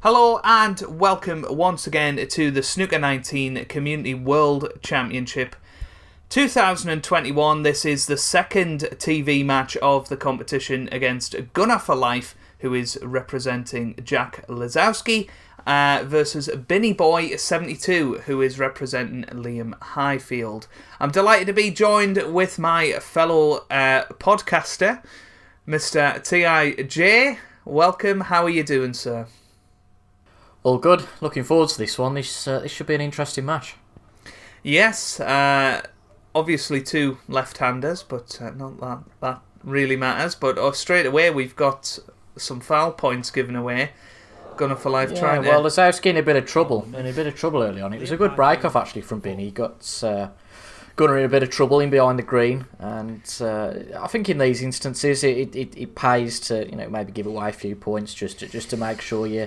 Hello and welcome once again to the Snooker 19 Community World Championship 2021. This is the second TV match of the competition against Gunner4lfe, who is representing Jack Lazowski, versus BinnyBoy72, who is representing Liam Highfield. I'm delighted to be joined with my fellow podcaster, Mr. T.I.J. Welcome. How are you doing, sir? All good. Looking forward to this one. This should be an interesting match. Yes, obviously two left-handers, but not that really matters. But straight away we've got some foul points given away. Gunner4lfe trying to... Well, Lazowski in a bit of trouble. Early on. It was a good break-off actually from Binny. He got Gunner in a bit of trouble in behind the green, and I think in these instances it pays to maybe give away a few points just to make sure you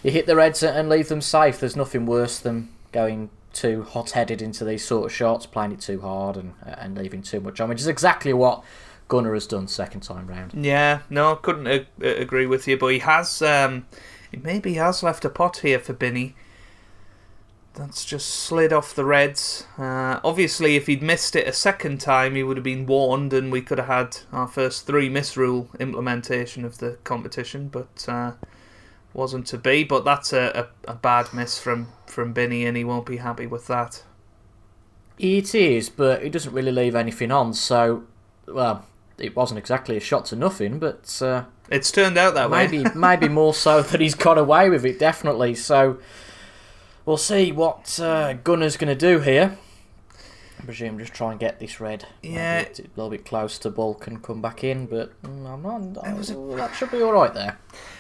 hit the reds and leave them safe. There's nothing worse than going too hot-headed into these sort of shots, playing it too hard and leaving too much on, which is exactly what Gunner has done second time round. Yeah, no, couldn't agree with you, but he has maybe has left a pot here for Binny. That's just slid off the reds. Obviously, if he'd missed it a second time, he would have been warned, and we could have had our first 3 misrule implementation of the competition, but wasn't to be. But that's a bad miss from Binny, and he won't be happy with that. It is, but he doesn't really leave anything on, so, well, it wasn't exactly a shot to nothing, but... it's turned out that way. maybe more so that he's got away with it, definitely, so... We'll see what Gunner's going to do here. I presume just try and get this red. Yeah. A little bit close to bulk and come back in, but that should be alright there.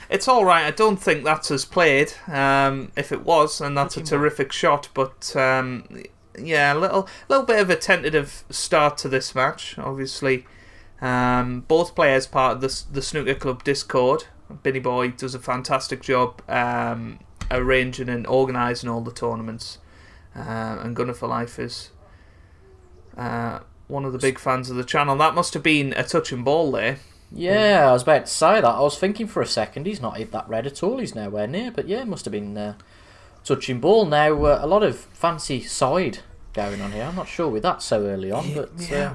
It's alright. I don't think that's as played. If it was, and that's a terrific shot, but yeah, a little bit of a tentative start to this match. Obviously, both players part of the Snooker Club Discord. Binny Boy does a fantastic job arranging and organising all the tournaments, and Gunner4lfe is one of the big fans of the channel. That must have been a touching ball there. Yeah, I was about to say that. I was thinking for a second, he's not hit that red at all, he's nowhere near, but yeah, it must have been touching ball. Now, a lot of fancy side going on here. I'm not sure with that so early on, but... Yeah.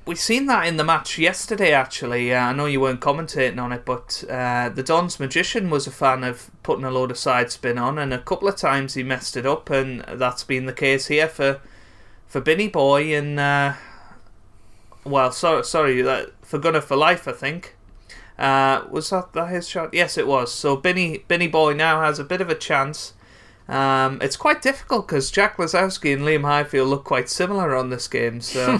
We've seen that in the match yesterday, actually. I know you weren't commentating on it, but the Don's Magician was a fan of putting a load of side spin on, and a couple of times he messed it up, and that's been the case here for Binny Boy, and sorry, for Gunner4lfe, I think. Was that his shot? Yes, it was. So Binny Boy now has a bit of a chance. It's quite difficult because Jack Lazowski and Liam Highfield look quite similar on this game, so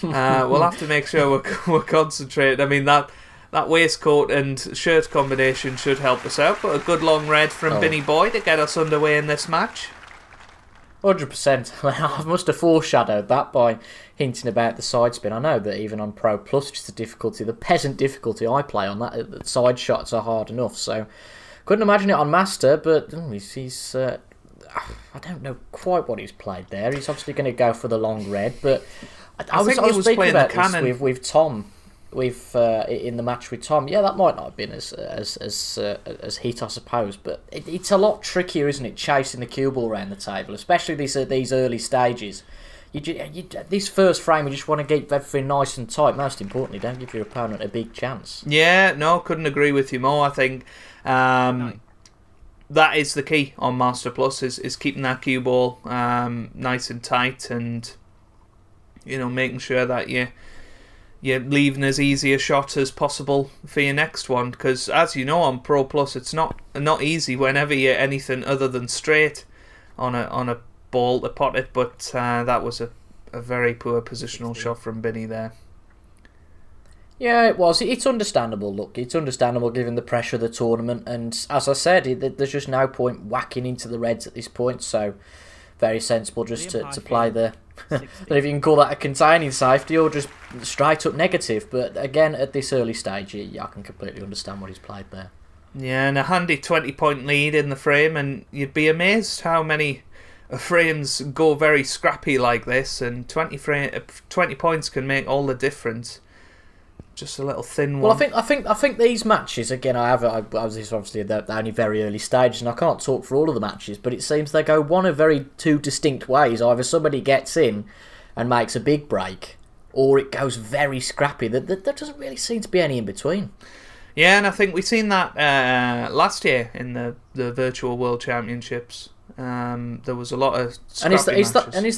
we'll have to make sure we're concentrated. I mean, that waistcoat and shirt combination should help us out, but a good long red from Binny Boy to get us underway in this match. 100%. I must have foreshadowed that by hinting about the side spin. I know that even on Pro Plus, just the peasant difficulty I play on that, the side shots are hard enough, so... Couldn't imagine it on Master, but he's I don't know quite what he's played there. He's obviously going to go for the long red, but I was speaking about this with Tom, in the match with Tom. Yeah, that might not have been as heat, I suppose, but it's a lot trickier, isn't it, chasing the cue ball around the table, especially these early stages. This first frame, you just want to keep everything nice and tight. Most importantly, don't give your opponent a big chance. Yeah, no, couldn't agree with you more. I think that is the key on Master Plus, is keeping that cue ball nice and tight, and making sure that you're leaving as easy a shot as possible for your next one. Because as you know, on Pro Plus, it's not easy whenever you're anything other than straight on a ball to pot it, but that was a very poor positional shot from Binny there. Yeah, it was. It's understandable. Look, it's understandable given the pressure of the tournament, and as I said, there's just no point whacking into the reds at this point, so very sensible just to play the... I don't know if you can call that a containing safety or just straight up negative, but again, at this early stage, I can completely understand what he's played there. Yeah, and a handy 20-point lead in the frame, and you'd be amazed how many frames go very scrappy like this, and 20 points can make all the difference. just a little thin Well, one. I think these matches again. I was obviously they're only very early stages, and I can't talk for all of the matches, but it seems they go one of two distinct ways. Either somebody gets in and makes a big break, or it goes very scrappy. There doesn't really seem to be any in between. Yeah, and I think we've seen that last year in the virtual World Championships. There was a lot of scrappy matches. Is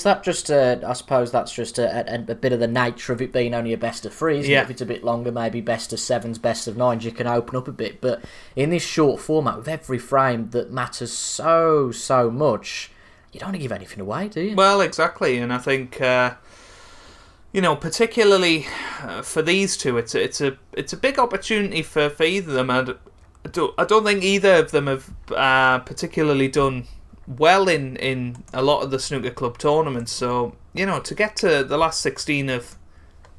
that just I suppose that's just a bit of the nature of it being only a best of three. Isn't it? If it's a bit longer, maybe best of sevens, best of nines, you can open up a bit. But in this short format, with every frame that matters so much, you don't want to give anything away, do you? Well, exactly, and I think particularly for these two, it's a big opportunity for either of them. And I don't think either of them have particularly done well in a lot of the snooker club tournaments. So, to get to the last 16 of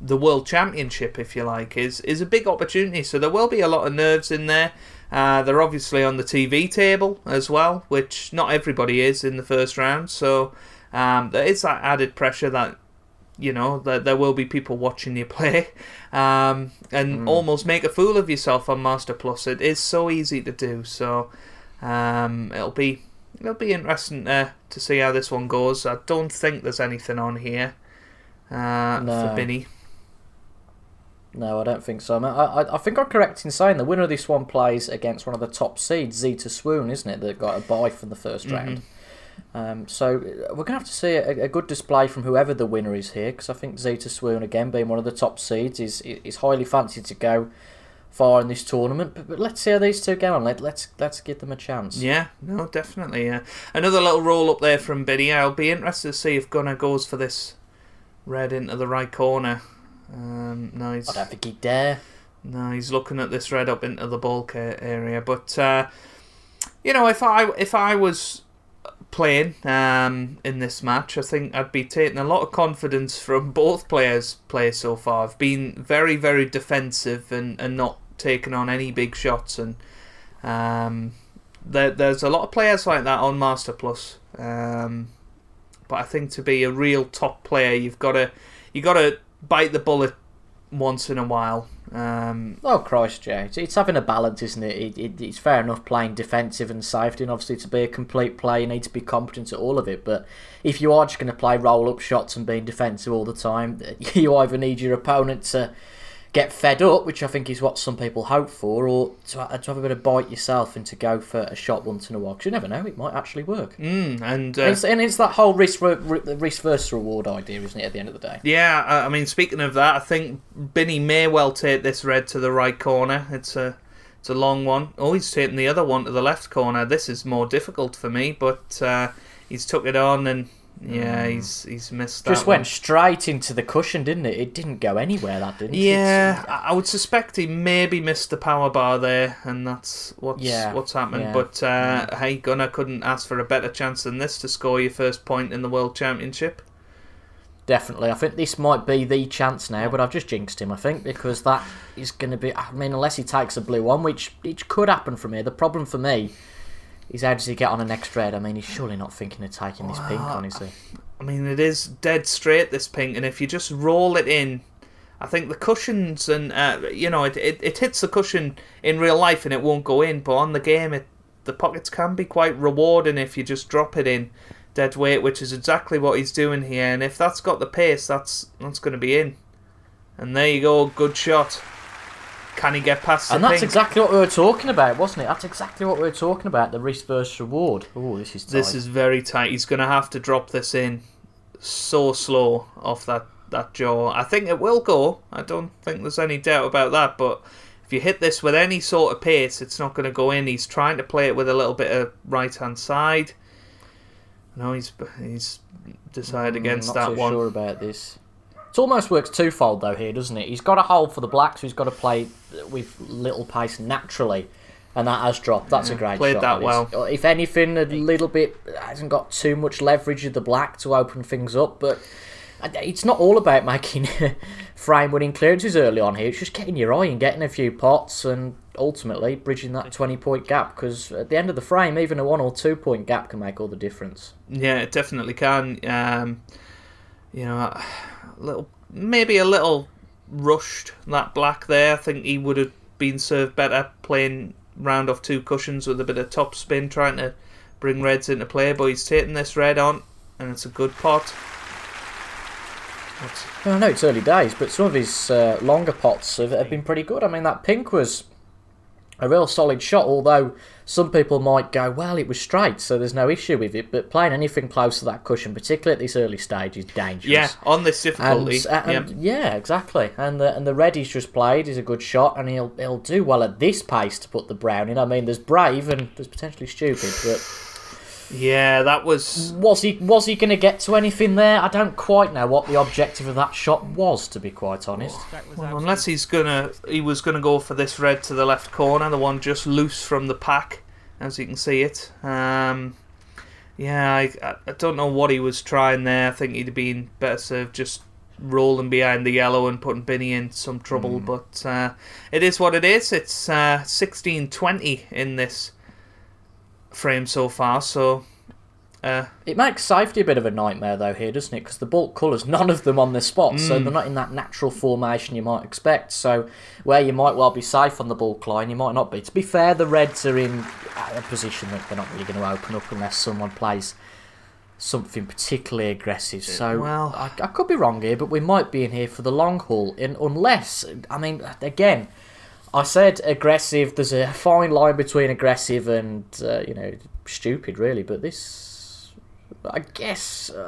the World Championship, if you like, is a big opportunity. So there will be a lot of nerves in there. They're obviously on the TV table as well, which not everybody is in the first round. So there is that added pressure that that there will be people watching you play, and almost make a fool of yourself on Master Plus. It is so easy to do. So it'll be interesting to see how this one goes. I don't think there's anything on here for Binny. No, I don't think so. I think I'm correct in saying the winner of this one plays against one of the top seeds, Zeta Swoon, isn't it? That got a bye from the first round. So we're going to have to see a good display from whoever the winner is here, because I think Zeta Swoon, again, being one of the top seeds, is highly fancied to go far in this tournament. But let's see how these two go on. Let's give them a chance. Yeah, no, definitely. Another little roll up there from Binny. I'll be interested to see if Gunner goes for this red into the right corner. No, I don't think he'd dare. No, he's looking at this red up into the bulk area. But if I was playing in this match, I think I'd be taking a lot of confidence from both players' play so far. I've been very, very defensive and not taken on any big shots, and there's a lot of players like that on Master Plus. But I think to be a real top player, you got to bite the bullet once in a while. Oh Christ, Jay! It's having a balance, isn't it? It's fair enough playing defensive and safety, and obviously to be a complete player, you need to be competent at all of it. But if you are just going to play roll-up shots and being defensive all the time, you either need your opponent to get fed up, which I think is what some people hope for, or to have a bit of bite yourself and to go for a shot once in a while, because you never know, it might actually work. And it's that whole risk versus reward idea, isn't it, at the end of the day? Yeah, I mean, speaking of that, I think Binny may well take this red to the right corner. It's a long one. Oh, he's taking the other one to the left corner. This is more difficult for me, but he's took it on, and yeah, he's missed that. Just went straight into the cushion, didn't it? It didn't go anywhere, that didn't it? Yeah, I would suspect he maybe missed the power bar there, and that's what's happened. Yeah. But hey, Gunner couldn't ask for a better chance than this to score your first point in the World Championship. Definitely. I think this might be the chance now, but I've just jinxed him, I think, because that is going to be... I mean, unless he takes a blue one, which could happen from here. The problem for me is how does he get on a next red? I mean, he's surely not thinking of taking this pink, honestly. I mean, it is dead straight, this pink, and if you just roll it in, I think the cushions and, it hits the cushion in real life and it won't go in, but on the game, the pockets can be quite rewarding if you just drop it in dead weight, which is exactly what he's doing here, and if that's got the pace, that's going to be in. And there you go, good shot. Can he get past the pink? And that's pink? exactly what we were talking about, wasn't it? That's exactly what we were talking about, the risk versus reward. Oh, this is tight. This is very tight. He's going to have to drop this in so slow off that jaw. I think it will go. I don't think there's any doubt about that, but if you hit this with any sort of pace, it's not going to go in. He's trying to play it with a little bit of right-hand side. No, he's decided against that one. Not too sure about this. It almost works twofold, though, here, doesn't it? He's got a hold for the black, so he's got to play with little pace naturally, and that has dropped. That's a great played shot. That well. If anything, a little bit hasn't got too much leverage of the black to open things up, but it's not all about making frame-winning clearances early on here. It's just getting your eye and getting a few pots and ultimately bridging that 20-point gap, because at the end of the frame, even a 1 or 2 point gap can make all the difference. Yeah, it definitely can. Maybe a little rushed that black there. I think he would have been served better playing round off 2 cushions with a bit of top spin, trying to bring reds into play, but he's taking this red on, and it's a good pot. I know it's early days, but some of his longer pots have been pretty good. I mean, that pink was a real solid shot, although some people might go, well, it was straight, so there's no issue with it, but playing anything close to that cushion, particularly at this early stage, is dangerous. Yeah, on this difficulty. Yeah, exactly. And the red he's just played is a good shot, and he'll do well at this pace to put the brown in. I mean, there's brave and there's potentially stupid, but... Yeah, that was... Was he going to get to anything there? I don't quite know what the objective of that shot was, to be quite honest. Well, unless he was gonna go for this red to the left corner, the one just loose from the pack, as you can see it. Yeah, I don't know what he was trying there. I think he'd have been better served just rolling behind the yellow and putting Binny in some trouble. But it is what it is. It's 16-20 in this frame so far, so it makes safety a bit of a nightmare though here, doesn't it? Because the bulk colours, none of them on the spot, so they're not in that natural formation you might expect. So where you might well be safe on the bulk line, you might not be. To be fair, the reds are in a position that they're not really going to open up unless someone plays something particularly aggressive. So well, I could be wrong here, but we might be in here for the long haul. Unless, I mean, again, I said aggressive. There's a fine line between aggressive and stupid, really. But this, I guess, he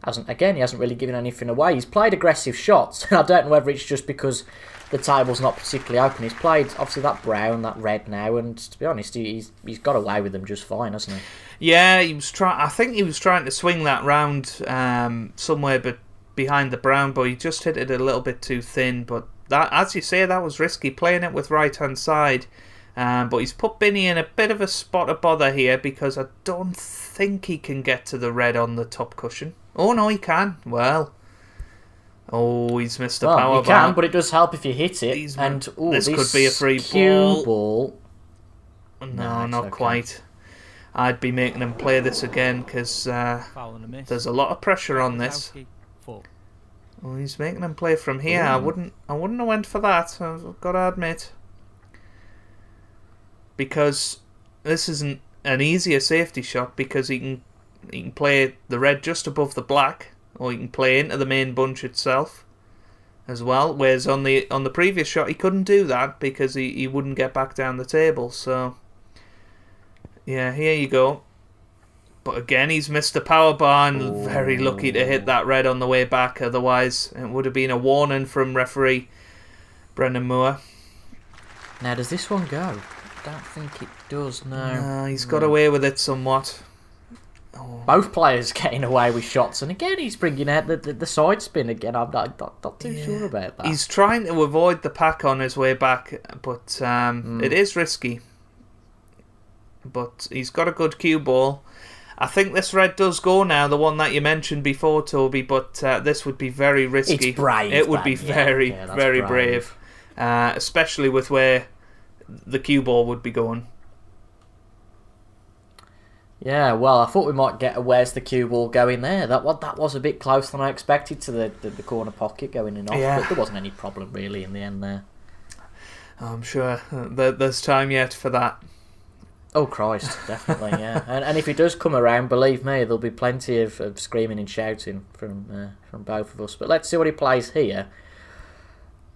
hasn't really given anything away. He's played aggressive shots. I don't know whether it's just because the table's not particularly open. He's played obviously that brown, that red now, and to be honest, he's got away with them just fine, hasn't he? Yeah, he was trying. I think he was trying to swing that round somewhere, but behind the brown, but he just hit it a little bit too thin. But that, as you say, that was risky, playing it with right-hand side. But he's put Binny in a bit of a spot of bother here because I don't think he can get to the red on the top cushion. Oh, no, he can. Well. Oh, he's missed a power bar. He can, but it does help if you hit it. This could be a free ball. No, not quite. I'd be making him play this again because there's a lot of pressure on this. Oh, he's making him play from here. I wouldn't have went for that, I've got to admit. Because this isn't an easier safety shot because he can play the red just above the black, or he can play into the main bunch itself as well. Whereas on the previous shot he couldn't do that because he wouldn't get back down the table. So yeah, here you go. But again, he's missed the power bar and very lucky to hit that red on the way back. Otherwise, it would have been a warning from referee Brendan Moore. Now, does this one go? I don't think it does, no. No, he's got away with it somewhat. Oh. Both players getting away with shots, and again, he's bringing out the side spin again. I'm not too sure about that. He's trying to avoid the pack on his way back, but it is risky. But he's got a good cue ball. I think this red does go now, the one that you mentioned before, Toby, but this would be very risky. It's brave. It would be very brave. Especially with where the cue ball would be going. Yeah, well, I thought we might get a where's the cue ball going there. That was a bit closer than I expected to the corner pocket going in off, but there wasn't any problem really in the end there. I'm sure there's time yet for that. Oh Christ, definitely, yeah. And if he does come around, believe me, there'll be plenty of screaming and shouting from both of us. But let's see what he plays here.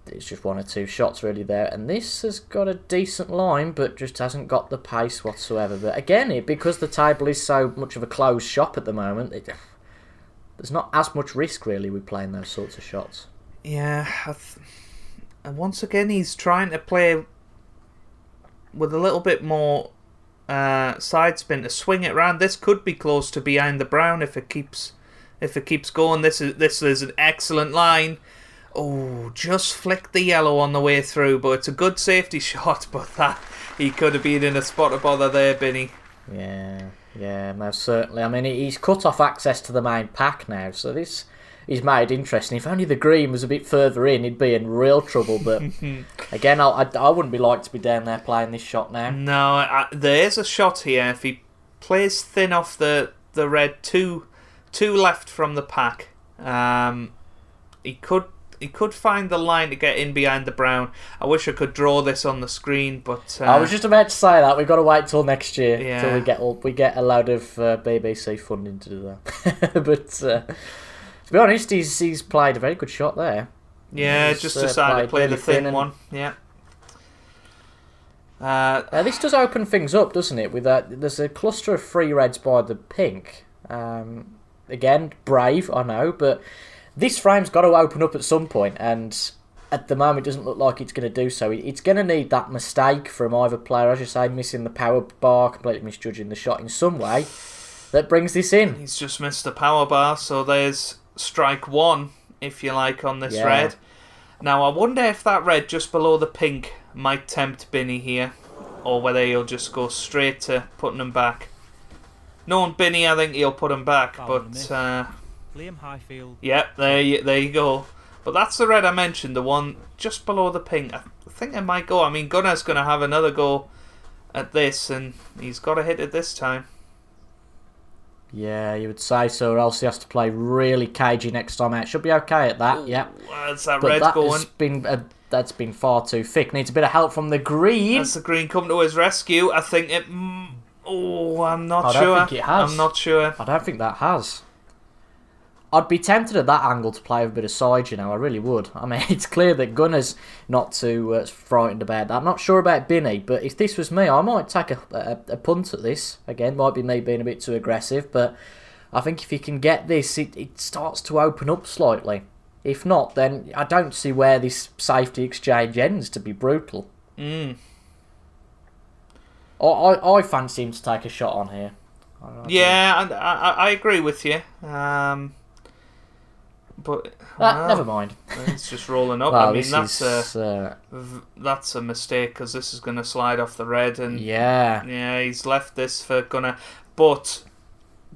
It's just one or two shots really there, and this has got a decent line, but just hasn't got the pace whatsoever. But again, because the table is so much of a closed shop at the moment, there's not as much risk really with playing those sorts of shots. Yeah, and once again, he's trying to play with a little bit more side spin to swing it around. This could be close to behind the brown if it keeps going. This is an excellent line. Oh, just flicked the yellow on the way through, but it's a good safety shot. But that he could have been in a spot of bother there, Binny. Yeah, most certainly. I mean, he's cut off access to the main pack now, so this he's made interesting. If only the green was a bit further in, he'd be in real trouble. But again, I wouldn't be like to be down there playing this shot now. No, there is a shot here. If he plays thin off the red, two left from the pack, he could could find the line to get in behind the brown. I wish I could draw this on the screen, but I was just about to say that we've got to wait till next year Yeah. till we get a load of BBC funding to do that. But to be honest, he's played a very good shot there. Yeah, He's, just decided to play really the thin and- one. Yeah. This does open things up, doesn't it? With there's a cluster of 3 reds by the pink. Again, brave, I know, but this frame's got to open up at some point, and at the moment it doesn't look like it's going to do so. It's going to need that mistake from either player, as you say, missing the power bar, completely misjudging the shot in some way, that brings this in. He's just missed the power bar, so there's strike 1, if you like, on this red. Now, I wonder if that red just below the pink might tempt Binny here, or whether he'll just go straight to putting him back. Knowing Binny, I think he'll put him back, but Liam Highfield. yeah, there you go. But that's the red I mentioned, the one just below the pink. I think it might go. I mean, Gunner's going to have another go at this, and he's got to hit it this time. Yeah, you would say so, or else he has to play really cagey next time out. Should be okay at that, yeah. That's that But red that going. has been that's been far too thick. Needs a bit of help from the green. Has the green come to his rescue? I think it... I'm not I sure. don't think it has. I'm not sure. I don't think that has. I'd be tempted at that angle to play with a bit of side, you know, I really would. I mean, it's clear that Gunner's not too frightened about that. I'm not sure about Binny, but if this was me, I might take a punt at this. Again, might be me being a bit too aggressive, but I think if you can get this, it starts to open up slightly. If not, then I don't see where this safety exchange ends, to be brutal. I fancy him to take a shot on here. Yeah, and I agree with you. But never mind. It's just rolling up. Well, I mean, this that's a mistake because this is going to slide off the red, and yeah, he's left this for Gunner. But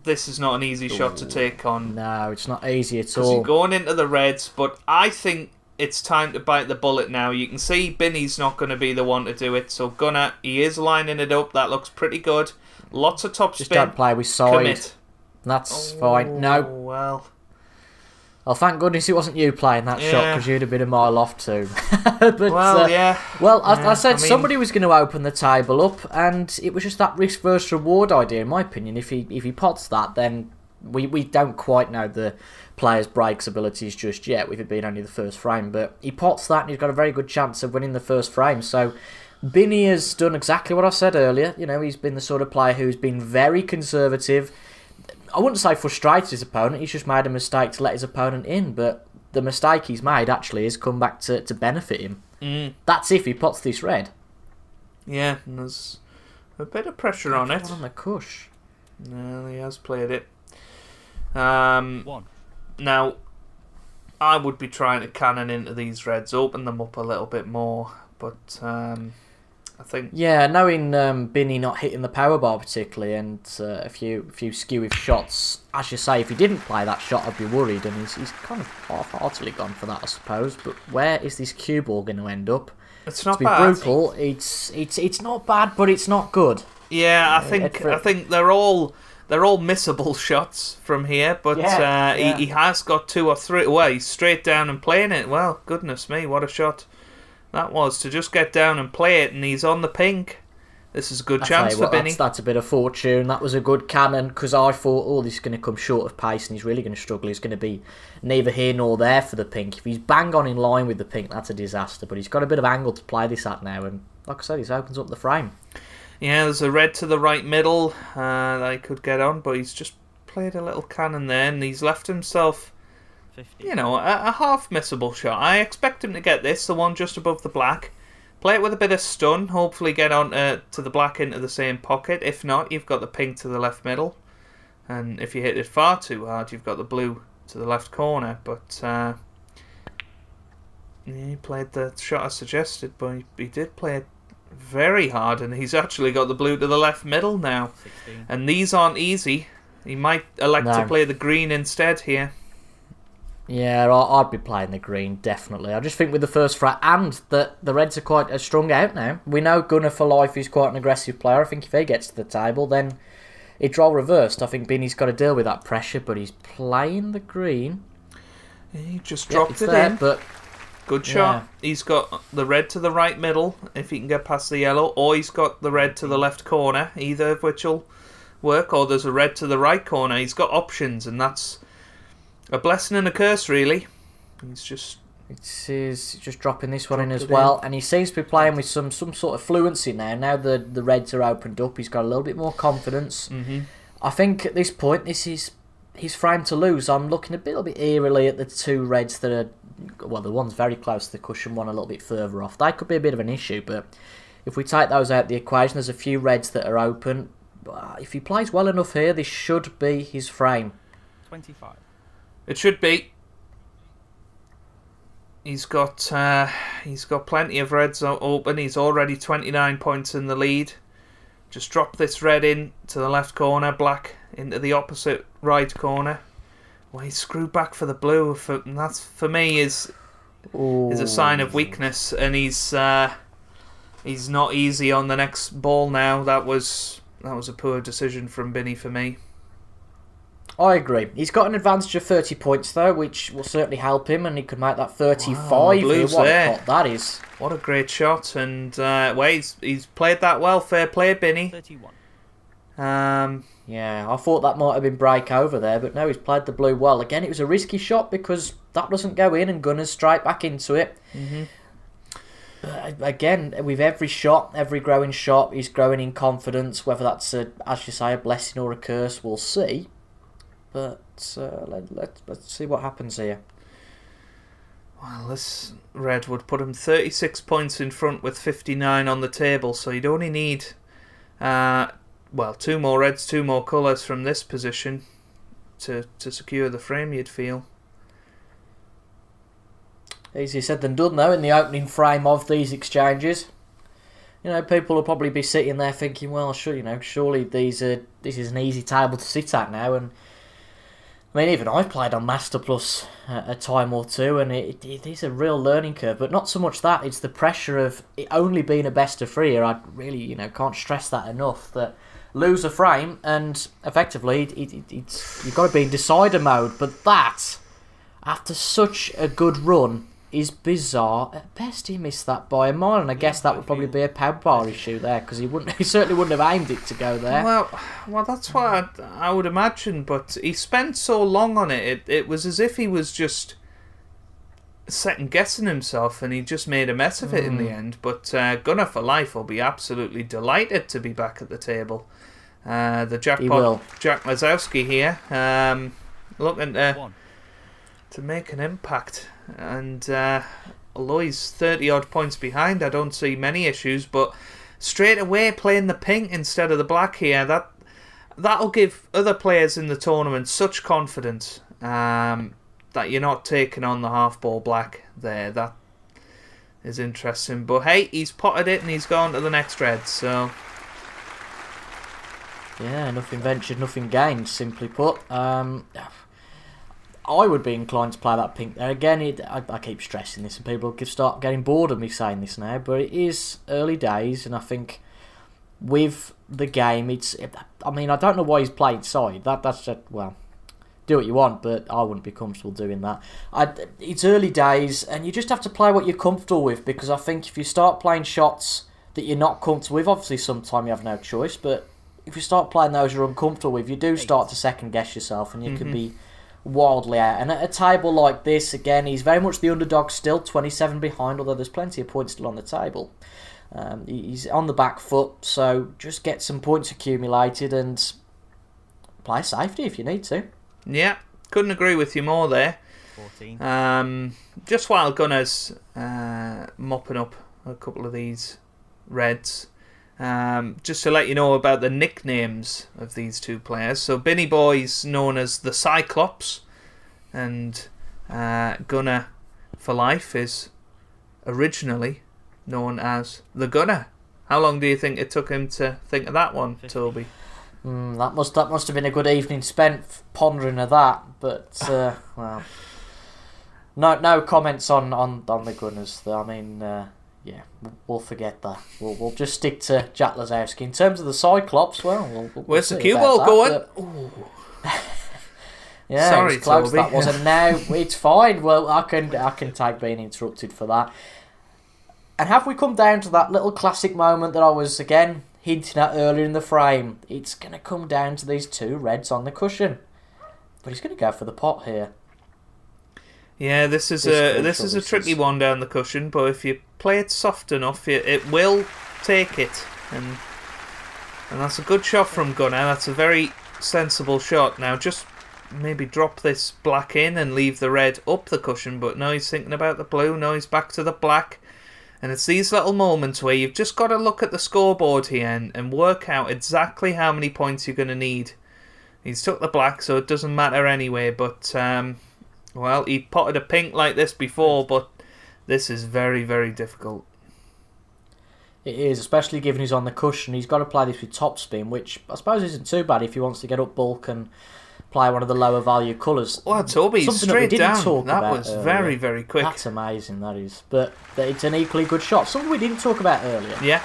this is not an easy shot to take on. No, it's not easy at Because all. you're going into the reds, but I think it's time to bite the bullet now. You can see Binny's not going to be the one to do it, so Gunner, he is lining it up. That looks pretty good. Lots of top Just spin. don't play with side. Commit. That's fine. No. Well. Oh, thank goodness it wasn't you playing that shot, Yeah. because you'd have been a mile off too. But, Well, yeah. Well, Yeah, I said I mean- somebody was going to open the table up, and it was just that risk versus reward idea, in my opinion. If he pots that, then we don't quite know the player's breaks abilities just yet, with it being only the first frame. But he pots that, and he's got a very good chance of winning the first frame. So Binny has done exactly what I said earlier. You know, he's been the sort of player who's been very conservative. I wouldn't say frustrated his opponent. He's just made a mistake to let his opponent in, but the mistake he's made actually has come back to benefit him. That's if he pots this red. Yeah, and there's a bit of pressure on it. On the cush. No, he has played it. One. Now, I would be trying to cannon into these reds, open them up a little bit more, but I think... Yeah, knowing Binny not hitting the power bar particularly, and a few skewy shots, as you say, if he didn't play that shot, I'd be worried, and he's kind of half-heartedly gone for that, I suppose. But where is this cue ball going to end up? It's not to be bad. brutal, it's not bad, but it's not good. Yeah, I think they're all missable shots from here, but he has got 2 or 3. Well, he's straight down and playing it. Well, goodness me, what a shot that was to just get down and play it, and he's on the pink. This is a good chance for Binny. That's a bit of fortune. That was a good cannon, because I thought, oh, this is going to come short of pace, and he's really going to struggle. He's going to be neither here nor there for the pink. If he's bang on in line with the pink, that's a disaster. But he's got a bit of angle to play this at now, and like I said, he opens up the frame. Yeah, there's a red to the right middle that he could get on, but he's just played a little cannon there, and he's left himself, 50. you know, a half missable shot. I expect him to get this, the one just above the black. Play it with a bit of stun, hopefully get on to the black into the same pocket. If not, you've got the pink to the left middle. And if you hit it far too hard, you've got the blue to the left corner. But he played the shot I suggested, but he did play it very hard, and he's actually got the blue to the left middle now. 16. And these aren't easy. He might elect to play the green instead here. Yeah, I'd be playing the green, definitely. I just think with the first frat, and the Reds are quite a strung out now. We know Gunner4lfe is quite an aggressive player. I think if he gets to the table, then it's role reversed. I think Binny's got to deal with that pressure, but he's playing the green. He just dropped it's it there, in. but Good shot. He's got the red to the right middle, if he can get past the yellow, or he's got the red to the left corner, either of which will work, or there's a red to the right corner. He's got options, and that's a blessing and a curse, really. He's just... He's just dropping this one in as well, and he seems to be playing with some sort of fluency now. Now the reds are opened up, he's got a little bit more confidence. I think at this point, this is his frame to lose. I'm looking a little bit eerily at the two reds that are... Well, the one's very close to the cushion, one a little bit further off. That could be a bit of an issue, but if we take those out of the equation, there's a few reds that are open. If he plays well enough here, this should be his frame. 25. It should be. He's got plenty of reds open. He's already 29 points in the lead. Just drop this red in to the left corner, black into the opposite right corner. Well, he's screwed back for the blue. And that's, for me, is a sign of weakness. And he's not easy on the next ball now. That was a poor decision from Binny for me. I agree. He's got an advantage of 30 points, though, which will certainly help him, and he could make that 35. Wow, What a pot that is. What a great shot. And he's played that well. Fair play, Binny. 31. Yeah, I thought that might have been break over there, but no, he's played the blue well. Again, it was a risky shot because that doesn't go in and Gunner's straight back into it. Again, with every shot, every growing shot, he's growing in confidence. Whether that's, as you say, a blessing or a curse, we'll see. But let's see what happens here. Well, this red would put him 36 points in front with 59 on the table, so you'd only need... two more reds, two more colours from this position to secure the frame, you'd feel. Easier said than done, though, in the opening frame of these exchanges. You know, people will probably be sitting there thinking, well, surely this is an easy table to sit at now. And I mean, even I've played on Master Plus a time or two, and it is a real learning curve. But not so much that; it's the pressure of it only being a best of three. I really, can't stress that enough. That lose a frame, and effectively, you've got to be in decider mode. But that, after such a good run, is bizarre. At best, he missed that by a mile, and I guess that would probably be a pad bar issue there, because he certainly wouldn't have aimed it to go there. Well, that's what I would imagine, but he spent so long on it. It was as if he was just second guessing himself, and he just made a mess of it in the end. But Gunner4lfe will be absolutely delighted to be back at the table. The jackpot Jack Lazowski here, looking to make an impact. And although he's 30 odd points behind, I don't see many issues. But straight away playing the pink instead of the black here, that'll give other players in the tournament such confidence that you're not taking on the half ball black there. That is interesting. But hey, he's potted it and he's gone to the next red. So yeah, nothing ventured, nothing gained. Simply put. I would be inclined to play that pink there. Again, I keep stressing this, and people could start getting bored of me saying this now, but it is early days, and I think with the game, I don't know why he's playing side. That's just, well, do what you want, but I wouldn't be comfortable doing that. It's early days, and you just have to play what you're comfortable with, because I think if you start playing shots that you're not comfortable with, obviously sometimes you have no choice, but if you start playing those you're uncomfortable with, you do start to second guess yourself, and you can be wildly out. And at a table like this, again, he's very much the underdog still, 27 behind, although there's plenty of points still on the table. He's on the back foot, so just get some points accumulated and play safety if you need to. Yeah, couldn't agree with you more there. 14. Just while Gunner's mopping up a couple of these reds, just to let you know about the nicknames of these two players. So BinnyBoy's known as the Cyclops, and Gunner4lfe is originally known as the Gunner. How long do you think it took him to think of that one, 50. Toby? That must have been a good evening spent pondering of that. But well, no comments on the Gunners. I mean. Yeah, we'll forget that. We'll just stick to Jack Lazowski. In terms of the Cyclops, well, we'll where's the see cue about ball that, going? Yeah, Sorry, it was close. Toby. That wasn't. Now it's fine. Well, I can take being interrupted for that. And have we come down to that little classic moment that I was again hinting at earlier in the frame? It's going to come down to these two reds on the cushion, but he's going to go for the pot here. Yeah, this is a tricky one down the cushion, but if you play it soft enough, it will take it, and that's a good shot from Gunner. That's a very sensible shot. Now just maybe drop this black in and leave the red up the cushion, but no, he's thinking about the blue. No, he's back to the black, and it's these little moments where you've just got to look at the scoreboard here and work out exactly how many points you're going to need. He's took the black, so it doesn't matter anyway, but well, he potted a pink like this before, but this is very, very difficult. It is, especially given he's on the cushion. He's got to play this with topspin, which I suppose isn't too bad if he wants to get up bulk and play one of the lower value colours. Well, Toby, straight down. That was very, very quick. That's amazing, that is. But it's an equally good shot. Something we didn't talk about earlier. Yeah.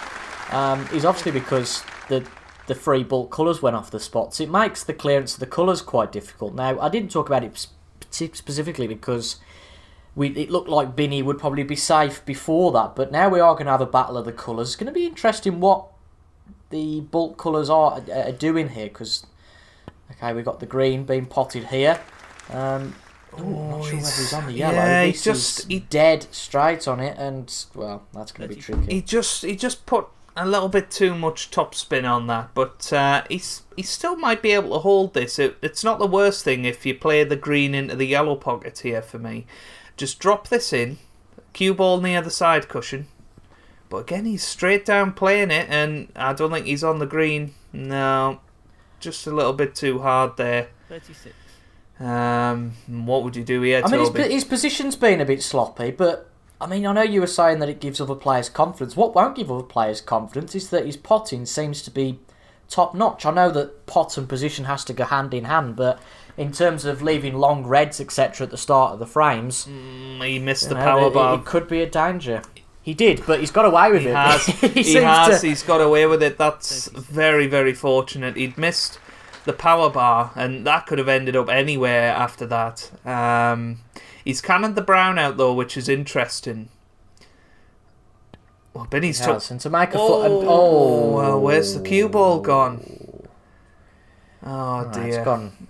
Is obviously because the free bulk colours went off the spots. It makes the clearance of the colours quite difficult. Now, I didn't talk about it specifically because it looked like Binny would probably be safe before that, but now we are going to have a battle of the colours. It's going to be interesting what the bulk colours are doing here, because okay, we've got the green being potted here. I'm not sure whether he's on the yellow. Yeah, he's dead straight on it, and well, that's going to be tricky. He just put a little bit too much topspin on that, but he still might be able to hold this. It's not the worst thing if you play the green into the yellow pocket here for me. Just drop this in, cue ball near the side cushion. But again, he's straight down playing it, and I don't think he's on the green. No, just a little bit too hard there. 36. What would you do here, Toby? I mean, his position's been a bit sloppy, but I mean, I know you were saying that it gives other players confidence. What won't give other players confidence is that his potting seems to be top notch. I know that pot and position has to go hand in hand, but in terms of leaving long reds, etc., at the start of the frames, he missed the power bar. It could be a danger. He did, but he's got away with it. He's got away with it. That's very, very fortunate. He'd missed the power bar, and that could have ended up anywhere after that. He's cannoned the brown out, though, which is interesting. Well, Binny's took... And to make a well, where's the cue ball gone? Oh, dear. It's gone...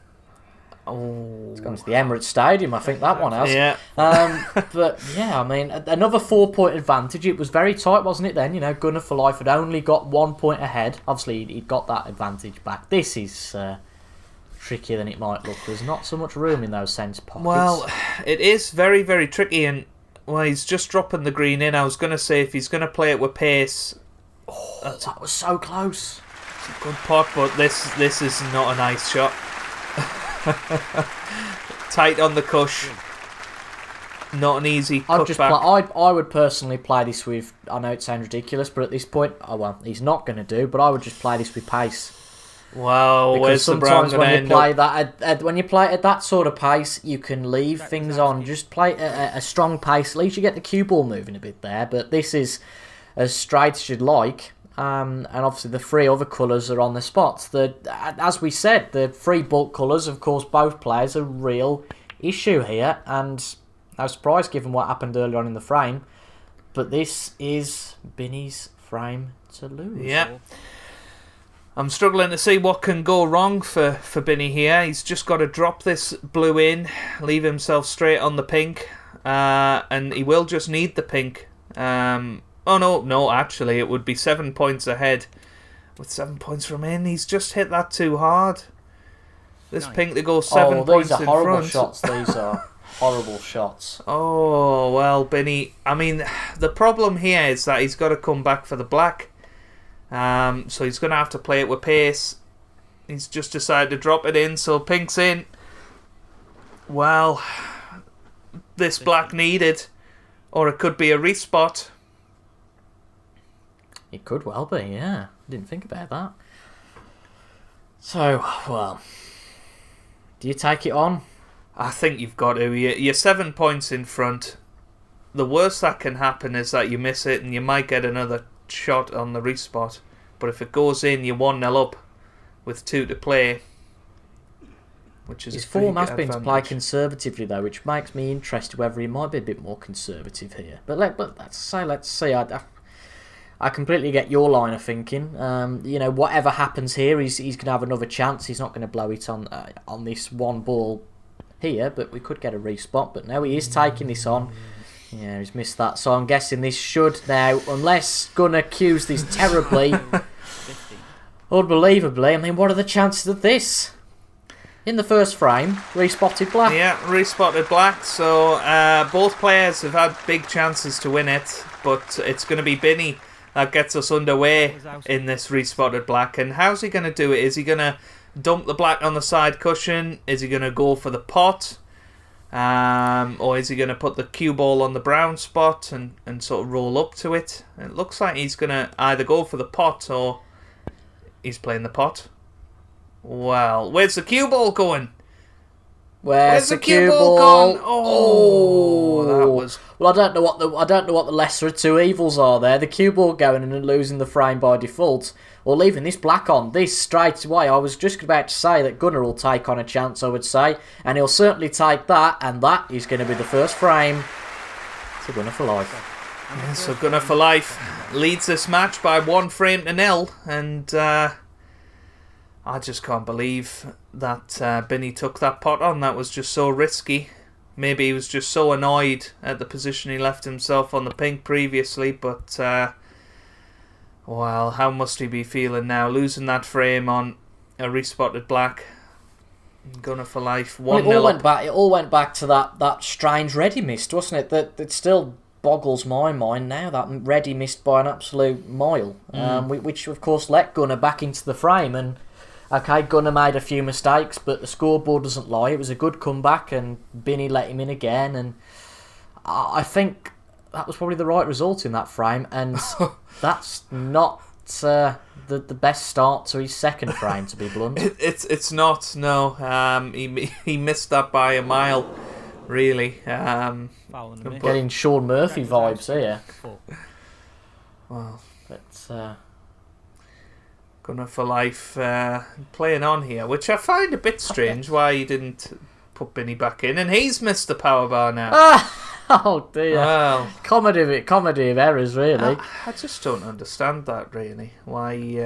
It's gone to the Emirates Stadium, I think that one has. Yeah. But, yeah, I mean, another 4-point advantage. It was very tight, wasn't it then? You know, Gunner4lfe had only got 1 point ahead. Obviously, he'd got that advantage back. This is trickier than it might look. There's not so much room in those centre pockets. Well, it is very, very tricky, and, well, he's just dropping the green in. I was going to say, if he's going to play it with pace... Oh, that was so close. It's a good pot, but this is not a nice shot. Tight on the cush. Not an easy cutback. I would personally play this with... I know it sounds ridiculous, but at this point... Oh, well, he's not going to do, but I would just play this with pace. Wow, because sometimes when you play it at that sort of pace, you can leave things on. Just play a strong pace. At least you get the cue ball moving a bit there, but this is as straight as you'd like. And obviously the three other colours are on the spots. As we said, the three bulk colours, of course, both players are a real issue here. And no surprise given what happened earlier on in the frame. But this is Binny's frame to lose. Yeah. I'm struggling to see what can go wrong for Binny here. He's just got to drop this blue in, leave himself straight on the pink. And he will just need the pink. Oh, no, actually, it would be 7 points ahead. With 7 points remaining, he's just hit that too hard. This pink to go 7 points in front. These are horrible shots, these are horrible shots. Oh, well, Binny, I mean, the problem here is that he's got to come back for the black. So he's going to have to play it with pace. He's just decided to drop it in, so pink's in. Well, this black needed. Or it could be a respot. It could well be, yeah. Didn't think about that. So, well, do you take it on? I think you've got to. You're 7 points in front. The worst that can happen is that you miss it and you might get another shot on the respot. But if it goes in, you're 1-0 up with 2 to play. which is his a form big has been to play advantage. conservatively though, which makes me interested whether he might be a bit more conservative here. But let's see. I completely get your line of thinking. Whatever happens here, he's going to have another chance. He's not going to blow it on this one ball here, but we could get a respot. But now he is taking this on. Yeah, he's missed that. So I'm guessing this should now, unless Gunner cues this terribly, 50. unbelievably. I mean, what are the chances of this? In the first frame, respotted black. Yeah, respotted black. So both players have had big chances to win it, but it's going to be Binny that gets us underway in this respotted black. And how's he going to do it? Is he going to dump the black on the side cushion? Is he going to go for the pot? Or is he going to put the cue ball on the brown spot and sort of roll up to it? It looks like he's going to either go for the pot or he's playing the pot. Well, where's the cue ball going? Where's the cue ball ball? gone? Oh, that was... Well, I don't know what the lesser of two evils are there. The cue ball going and losing the frame by default, or leaving this black on. This straight away, I was just about to say that Gunner will take on a chance, I would say, and he'll certainly take that, and that is going to be the first frame to Gunner4lfe. Yeah, so Gunner4lfe leads this match by 1-0, and I just can't believe that Binny took that pot on. That was just so risky. Maybe he was just so annoyed at the position he left himself on the pink previously, but well, how must he be feeling now, losing that frame on a respotted black. Gunner4lfe 1-0. Well, it all went back to that strange Reddy missed, wasn't it? That it still boggles my mind now that Reddy missed by an absolute mile, which of course let Gunner back into the frame. And okay, Gunner made a few mistakes, but the scoreboard doesn't lie. It was a good comeback, and Binny let him in again. And I think that was probably the right result in that frame. And that's not the best start to his second frame, to be blunt. It's not. No, he missed that by a mile, really. Getting Sean Murphy vibes here. Well, but. Gunner4lfe playing on here, which I find a bit strange. Why he didn't put Binny back in, and he's missed the power bar now. Oh dear! Well, comedy of errors, really. I just don't understand that, really. Why he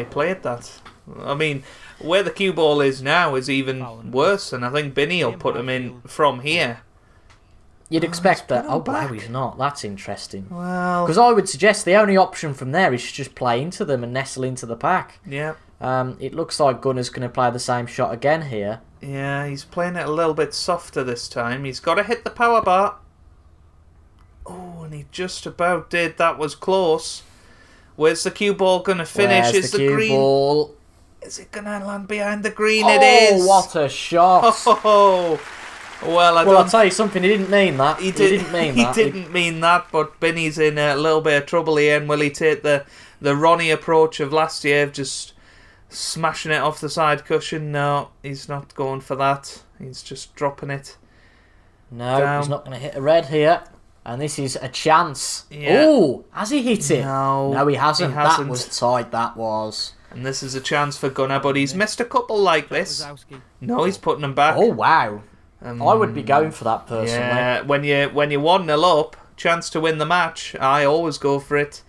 played that? I mean, where the cue ball is now is even worse, and I think Binny will put him in from here. You'd expect that. Oh, wow, he's not. That's interesting. Well, because I would suggest the only option from there is to just play into them and nestle into the pack. Yeah. It looks like Gunner's going to play the same shot again here. Yeah, he's playing it a little bit softer this time. He's got to hit the power bar. Oh, and he just about did. That was close. Where's the cue ball going to finish? Where's is the the cue green ball? Is it going to land behind the green? It is. Oh, what a shot! Oh. Well, I'll tell you something. He didn't mean that. He didn't mean that. But Binny's in a little bit of trouble here. And will he take the Ronnie approach of last year, of just smashing it off the side cushion? No, he's not going for that. He's just dropping it. No, down. He's not going to hit a red here. And this is a chance. Yeah. Oh, has he hit it? No, he hasn't. He hasn't. That was tight. That was. And this is a chance for Gunner, but he's missed a couple like this. No, he's putting them back. Oh wow. I would be going for that personally. Yeah, when you're 1-0 up, chance to win the match, I always go for it.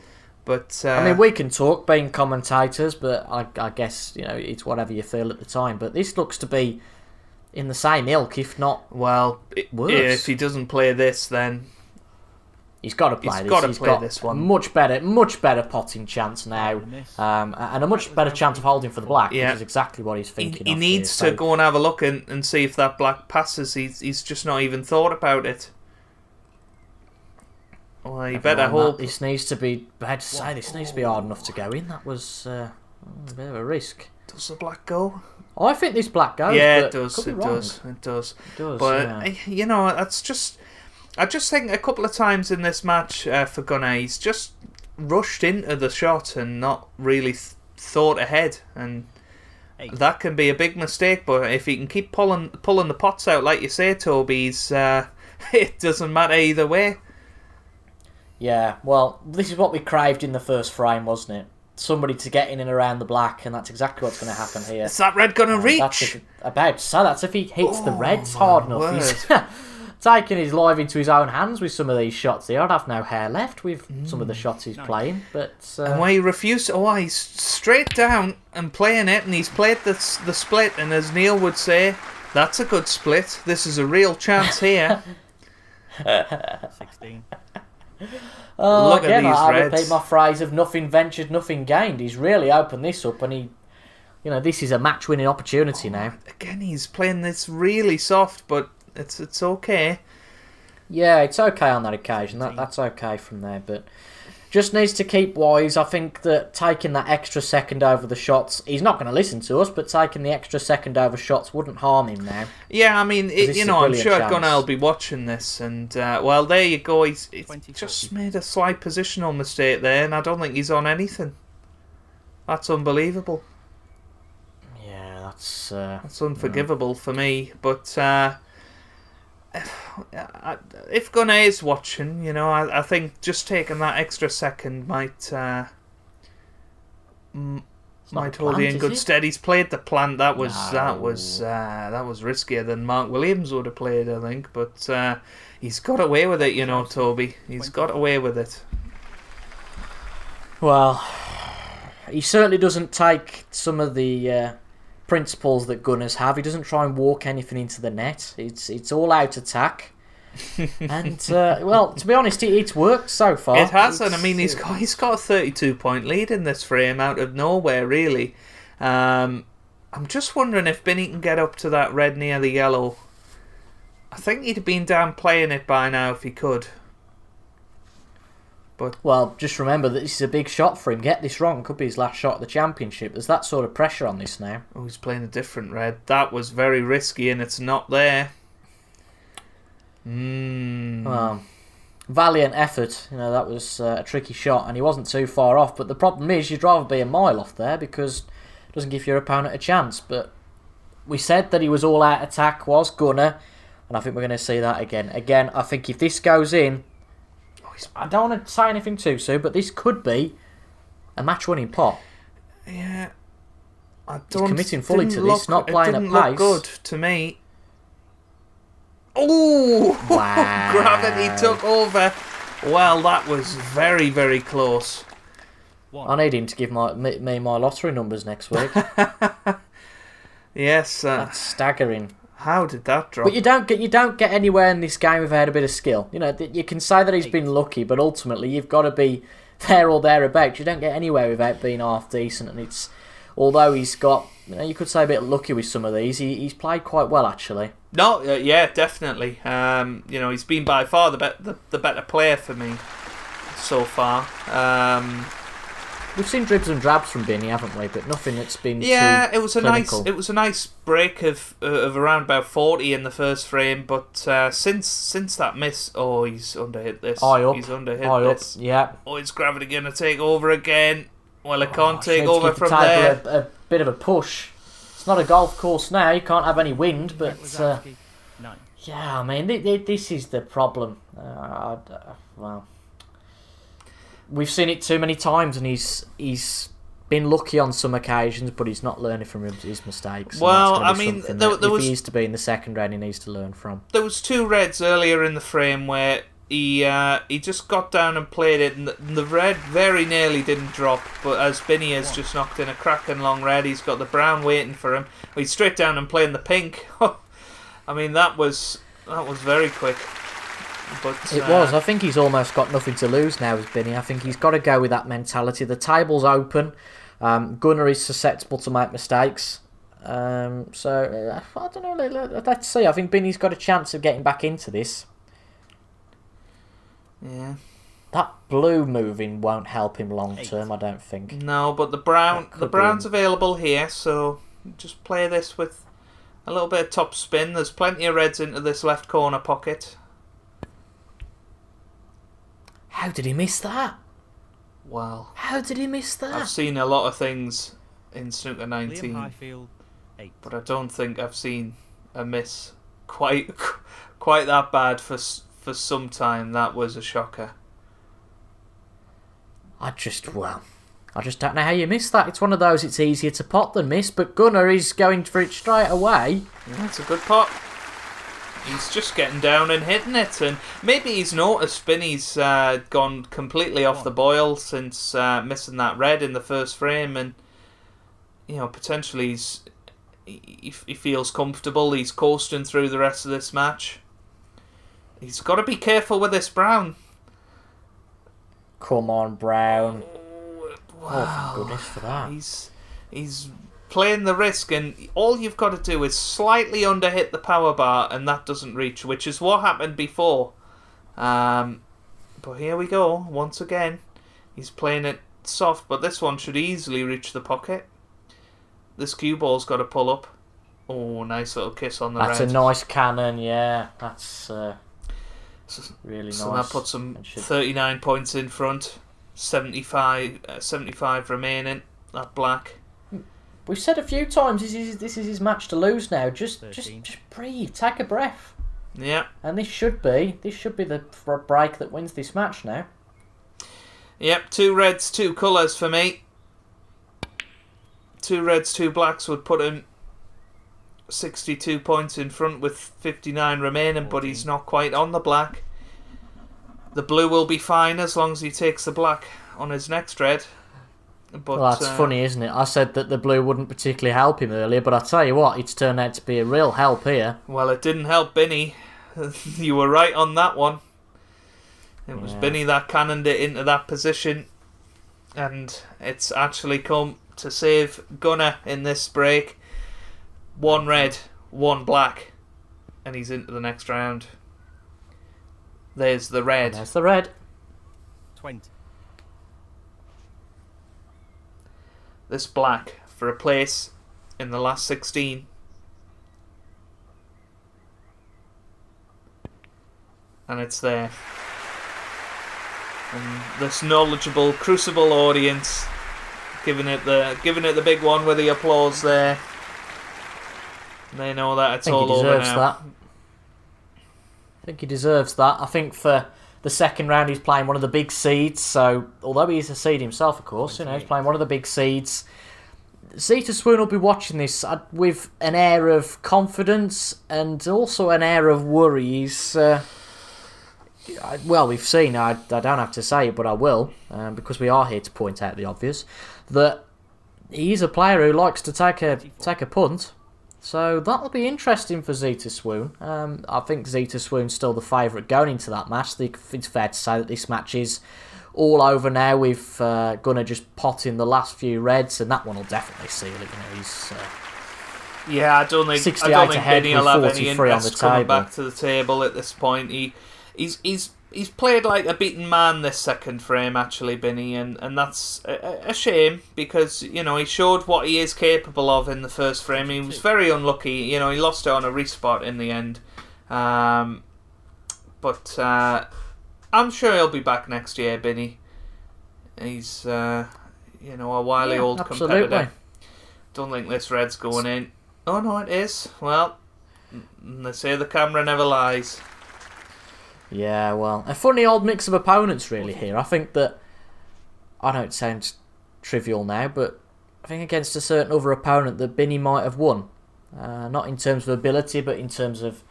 But I mean, we can talk being commentators, but I guess it's whatever you feel at the time. But this looks to be in the same ilk, if not worse. If he doesn't play this, then he's got to play this. He's got this one. Much better potting chance now, and a much better chance of holding for the black, which is exactly what he's thinking. He needs to go and have a look and see if that black passes. He's just not even thought about it. Well, he better hope. This needs to be. I had to say, this needs to be hard enough to go in. That was a bit of a risk. Does the black go? I think this black goes. Yeah, it does. It does. But that's just. I just think a couple of times in this match for Gunner, he's just rushed into the shot and not really thought ahead, and that can be a big mistake. But if he can keep pulling the pots out, like you say, Toby's, it doesn't matter either way. Yeah, well, this is what we craved in the first frame, wasn't it? somebody to get in and around the black, and that's exactly what's going to happen here. Is that red going to reach? That's if he hits the reds hard enough. He's taking his life into his own hands with some of these shots here. I'd have no hair left with some of the shots he's playing. But and why he refused... he's straight down and playing it, and he's played the split, and as Neil would say, that's a good split. This is a real chance here. 16. Look again, at these I reds. repeat my phrase of nothing ventured, nothing gained. He's really opened this up, and this is a match-winning opportunity now. Again, he's playing this really soft, but it's okay. Yeah, it's okay on that occasion. That's okay from there, but just needs to keep wise. I think that taking that extra second over the shots, he's not going to listen to us, but taking the extra second over shots wouldn't harm him now. Yeah, I mean, I'm sure Gunner will be watching this, and there you go. He's just made a slight positional mistake there, and I don't think he's on anything. That's unbelievable. Yeah, that's unforgivable for me. But if Gunner is watching, I think just taking that extra second might hold you in good stead. He's played the plant. That was riskier than Mark Williams would have played, I think. But he's got away with it, Toby. He's got away with it. Well, he certainly doesn't take some of the principles that Gunners have. He doesn't try and walk anything into the net. It's all out attack. And to be honest, it's worked so far. It has, and I mean he's got a 32-point lead in this frame out of nowhere, really. I'm just wondering if Binny can get up to that red near the yellow. I think he'd have been down playing it by now if he could. Well, just remember that this is a big shot for him. Get this wrong, could be his last shot at the championship. There's that sort of pressure on this now. Oh, he's playing a different red. That was very risky, and it's not there. Well, valiant effort. That was a tricky shot, and he wasn't too far off. But the problem is, you'd rather be a mile off there because it doesn't give your opponent a chance. But we said that he was all-out attack, was Gunner, and I think we're going to see that again. Again, I think if this goes in, I don't want to say anything too soon, but this could be a match-winning pot. Yeah, He's committing fully to this, not playing at pace. It didn't look good to me. Oh! Wow. Gravity took over. Well, that was very, very close. I need him to give me my lottery numbers next week. Yes, that's staggering. How did that drop? But you don't get anywhere in this game without a bit of skill. You can say that he's been lucky, but ultimately you've got to be there or thereabouts. You don't get anywhere without being half decent, and although he's got, you could say a bit lucky with some of these, he's played quite well actually. No, yeah, definitely. He's been by far the better player for me so far. We've seen dribs and drabs from Binny, haven't we? But nothing that's been it was a nice break of around about 40 in the first frame. But since that miss, he's underhit this. He's underhit this. Yeah. Is gravity going to take over again? Well, it can't take over from there. A bit of a push. It's not a golf course now. You can't have any wind, but yeah, I mean, this is the problem. Well. We've seen it too many times, and he's been lucky on some occasions, but he's not learning from his mistakes. Well, I mean, if he is to be in the second round, he needs to learn from. There was two reds earlier in the frame where he just got down and played it, and the red very nearly didn't drop. But as Binny has just knocked in a cracking long red, he's got the brown waiting for him. He's straight down and playing the pink. I mean, that was very quick. But it was. I think he's almost got nothing to lose now as Binny. I think he's got to go with that mentality. The table's open. Gunner is susceptible to make mistakes. So, I don't know. Let's see. I think Binny's got a chance of getting back into this. Yeah. That blue moving won't help him long term, I don't think. No, but the brown's available here, so just play this with a little bit of top spin. There's plenty of reds into this left corner pocket. How did he miss that? Well, how did he miss that? I've seen a lot of things in Snooker 19, Highfield, 8. But I don't think I've seen a miss quite that bad for some time. That was a shocker. I just don't know how you miss that. It's one of those, it's easier to pot than miss, but Gunner is going for it straight away. Yeah, that's a good pot. He's just getting down and hitting it, and maybe he's noticed Binny's gone completely off the boil since missing that red in the first frame, and potentially he feels comfortable. He's coasting through the rest of this match. He's got to be careful with this brown. Come on, Brown. Wow. Oh, for goodness for that. He's playing the risk, and all you've got to do is slightly underhit the power bar, and that doesn't reach, which is what happened before. But here we go, once again. He's playing it soft, but this one should easily reach the pocket. This cue ball's got to pull up. Oh, nice little kiss on the That's red. a nice cannon, yeah. That's really nice. So that puts him 39 points in front. 75 remaining. That black. We've said a few times this is his match to lose now. Just breathe, take a breath. Yeah. And this should be the break that wins this match now. Yep, 2 reds, 2 colours for me. 2 reds, 2 blacks would put him 62 points in front with 59 remaining, 14. But he's not quite on the black. The blue will be fine as long as he takes the black on his next red. But, well, that's funny, isn't it? I said that the blue wouldn't particularly help him earlier, but I tell you what, it's turned out to be a real help here. Well, it didn't help Binny. You were right on that one. It was Binny that cannoned it into that position, and it's actually come to save Gunner in this break. 1 red, 1 black, and he's into the next round. There's the red. And there's the red. 20. This black for a place in the last 16. And it's there. And this knowledgeable Crucible audience giving it the big one with the applause there. They know that it's all over now. I think he deserves that. I think for the second round he's playing one of the big seeds, so although he's a seed himself, of course, he's playing one of the big seeds. Zeta Swoon will be watching this with an air of confidence and also an air of worry. He's well, we've seen, I don't have to say it, but I will, because we are here to point out the obvious, that he's a player who likes to take a punt. So that'll be interesting for Zeta Swoon. I think Zeta Swoon's still the favourite going into that match. It's fair to say that this match is all over now with Gunner just potting the last few reds, and that one will definitely seal it. He's I don't think 68 ahead Binny with will have 43 any on the interest coming table. back to the table at this point. He's played like a beaten man this second frame, actually, Binny, and that's a shame, because he showed what he is capable of in the first frame. He was very unlucky. He lost it on a respot in the end, but I'm sure he'll be back next year, Binny. He's a wily old competitor. Don't think this red's going in. Oh no, it is. Well, they say the camera never lies. Yeah, well, a funny old mix of opponents really here. I think that, I know it sounds trivial now, but I think against a certain other opponent that Binny might have won. Not in terms of ability, but in terms of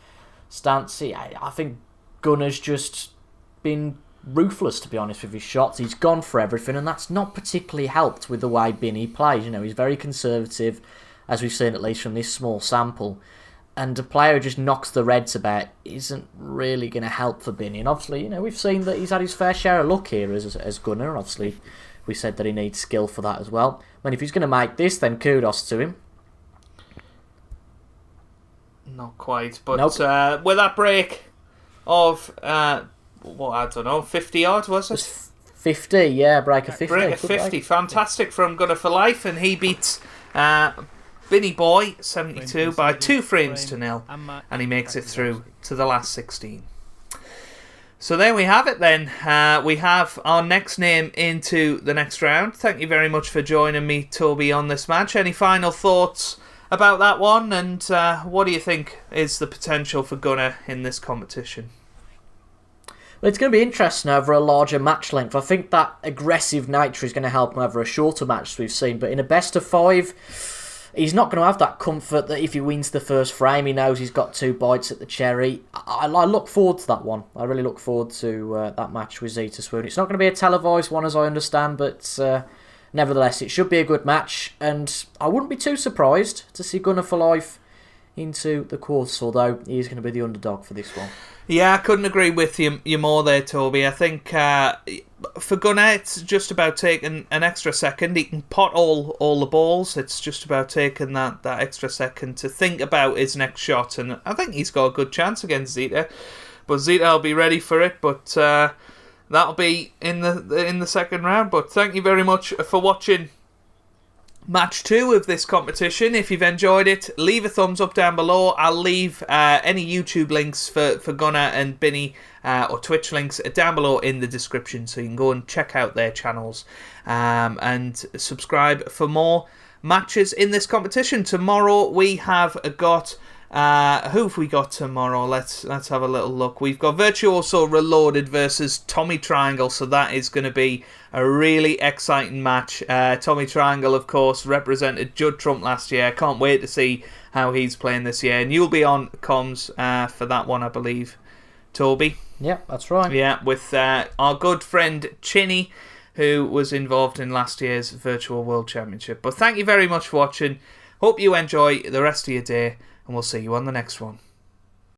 stance. I think Gunner's just been ruthless, to be honest, with his shots. He's gone for everything, and that's not particularly helped with the way Binny plays. He's very conservative, as we've seen at least from this small sample. And a player who just knocks the reds about isn't really going to help for Binny. And obviously, we've seen that he's had his fair share of luck here as Gunner. Obviously, we said that he needs skill for that as well. I mean, if he's going to make this, then kudos to him. Not quite, but nope. With that break of, I don't know, 50 odd, was it? 50, yeah, break of 50. Break of 50, fantastic from Gunner4lfe, and he beats BinnyBoy72 by 2 frames to 0, and he makes it through to the last 16. So there we have it then. We have our next name into the next round. Thank you very much for joining me, Toby, on this match. Any final thoughts about that one, and what do you think is the potential for Gunner in this competition? Well, it's going to be interesting over a larger match length. I think that aggressive nature is going to help him over a shorter match, as we've seen. But in a best of 5, he's not going to have that comfort that if he wins the first frame, he knows he's got 2 bites at the cherry. I look forward to that one. I really look forward to that match with Zeta Swoon. It's not going to be a televised one, as I understand, but nevertheless, it should be a good match. And I wouldn't be too surprised to see Gunner4lfe into the quarters, although he is going to be the underdog for this one. Yeah, I couldn't agree with you more there, Toby. I think for Gunner, it's just about taking an extra second. He can pot all the balls. It's just about taking that extra second to think about his next shot. And I think he's got a good chance against Zeta. But Zeta will be ready for it. But that'll be in the second round. But thank you very much for watching Match 2 of this competition. If you've enjoyed it, leave a thumbs up down below. I'll leave any YouTube links for Gunner and Binny or Twitch links down below in the description, so you can go and check out their channels and subscribe for more matches in this competition. Tomorrow we have got... who have we got tomorrow? Let's have a little look. We've got Virtuoso Reloaded versus Tommy Triangle, so that is going to be a really exciting match. Tommy Triangle, of course, represented Judd Trump last year. Can't wait to see how he's playing this year. And you'll be on comms for that one, I believe, Toby. Yeah, that's right. Yeah, with our good friend Chinny, who was involved in last year's Virtual World Championship. But thank you very much for watching. Hope you enjoy the rest of your day, and we'll see you on the next one.